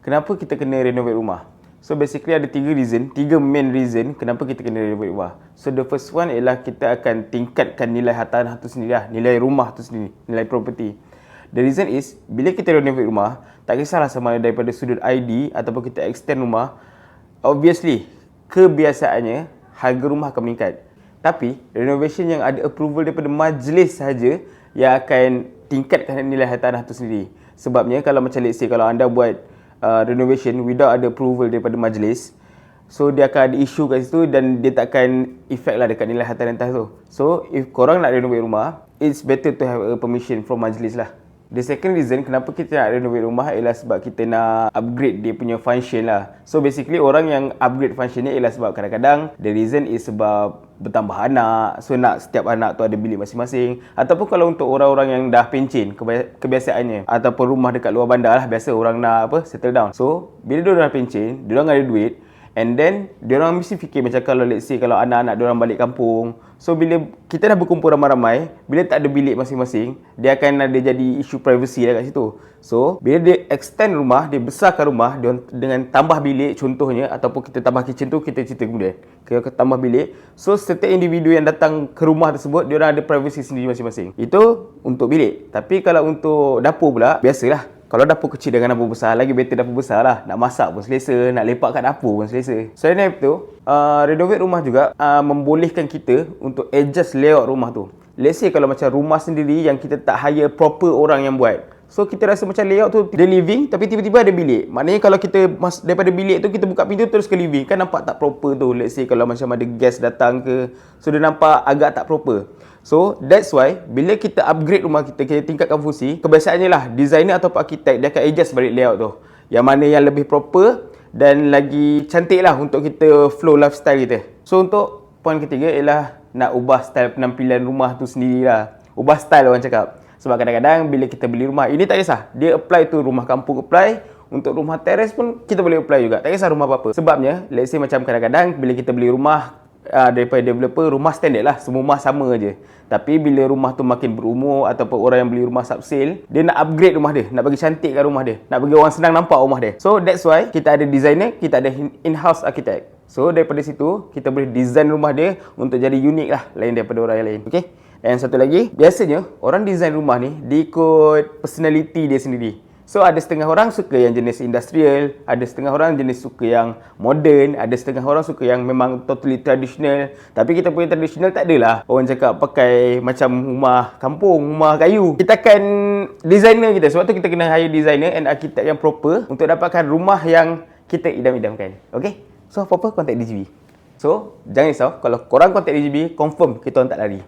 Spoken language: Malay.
kenapa kita kena renovate rumah? So basically ada tiga main reason kenapa kita kena renovate rumah. So the first one ialah kita akan tingkatkan nilai tanah tu sendiri lah, nilai rumah tu sendiri, nilai property. The reason is, bila kita renovate rumah, tak kisahlah sama ada daripada sudut ID ataupun kita extend rumah, obviously, kebiasaannya harga rumah akan meningkat. Tapi, renovation yang ada approval daripada majlis sahaja yang akan tingkatkan nilai tanah tu sendiri. Sebabnya, kalau macam let's say, kalau anda buat renovation without ada approval daripada majlis, so dia akan ada isu kat situ dan dia takkan effect lah dekat nilai harta rentas tu. So if korang nak renovate rumah, it's better to have a permission from majlis lah. The second reason kenapa kita nak renovate rumah ialah sebab kita nak upgrade dia punya function lah. So basically orang yang upgrade function ni ialah sebab kadang-kadang the reason is sebab bertambah anak. So nak setiap anak tu ada bilik masing-masing. Ataupun kalau untuk orang-orang yang dah pencen kebiasaannya, ataupun rumah dekat luar bandar lah, biasa orang nak settle down. So bila diorang dah pencen, diorang ada duit, and then diorang mesti fikir macam kalau let's say kalau anak-anak diorang balik kampung. So bila kita dah berkumpul ramai-ramai, bila tak ada bilik masing-masing, dia akan ada jadi isu privacy lah kat situ. So bila dia extend rumah, dia besarkan rumah dengan tambah bilik contohnya, ataupun kita tambah kitchen tu, kita cerita kemudian kita tambah bilik. So setiap individu yang datang ke rumah tersebut, diorang ada privacy sendiri masing-masing. Itu untuk bilik. Tapi kalau untuk dapur pula, biasalah, kalau dapur kecil dengan dapur besar, lagi better dapur besar lah. Nak masak pun selesa, nak lepak kat dapur pun selesa. Selain itu, renovate rumah juga membolehkan kita untuk adjust layout rumah tu. Let's say kalau macam rumah sendiri yang kita tak hire proper orang yang buat, so kita rasa macam layout tu dia living tapi tiba-tiba ada bilik. Maknanya kalau kita daripada bilik tu kita buka pintu terus ke living, kan nampak tak proper tu. Let's say kalau macam ada guest datang ke, so dia nampak agak tak proper. So that's why bila kita upgrade rumah kita, kita tingkatkan fungsi, kebiasaannya lah designer atau arkitek dia akan adjust balik layout tu, yang mana yang lebih proper dan lagi cantik lah untuk kita flow lifestyle kita. So untuk poin ketiga ialah nak ubah style penampilan rumah tu sendiri lah. Ubah style orang cakap. Sebab kadang-kadang bila kita beli rumah, ini tak kisah, dia apply tu rumah kampung apply, untuk rumah teres pun kita boleh apply juga. Tak kisah rumah apa-apa. Sebabnya let's say macam kadang-kadang bila kita beli rumah daripada developer, rumah standard lah, semua rumah sama je. Tapi bila rumah tu makin berumur ataupun orang yang beli rumah subsale, dia nak upgrade rumah dia, nak bagi cantikkan rumah dia, nak bagi orang senang nampak rumah dia. So that's why kita ada designer, kita ada in-house architect. So daripada situ kita boleh design rumah dia untuk jadi unik lah, lain daripada orang yang lain. Okay. Dan satu lagi, biasanya orang design rumah ni diikut personality dia sendiri. So ada setengah orang suka yang jenis industrial, ada setengah orang jenis suka yang modern, ada setengah orang suka yang memang totally traditional. Tapi kita punya traditional tak adalah orang cakap pakai macam rumah kampung, rumah kayu. Kita akan designer kita, sebab tu kita kena hire designer and architect yang proper untuk dapatkan rumah yang kita idam-idamkan. Okay? So apa-apa contact DGB. So jangan risau, kalau korang contact DGB, confirm kita orang tak lari.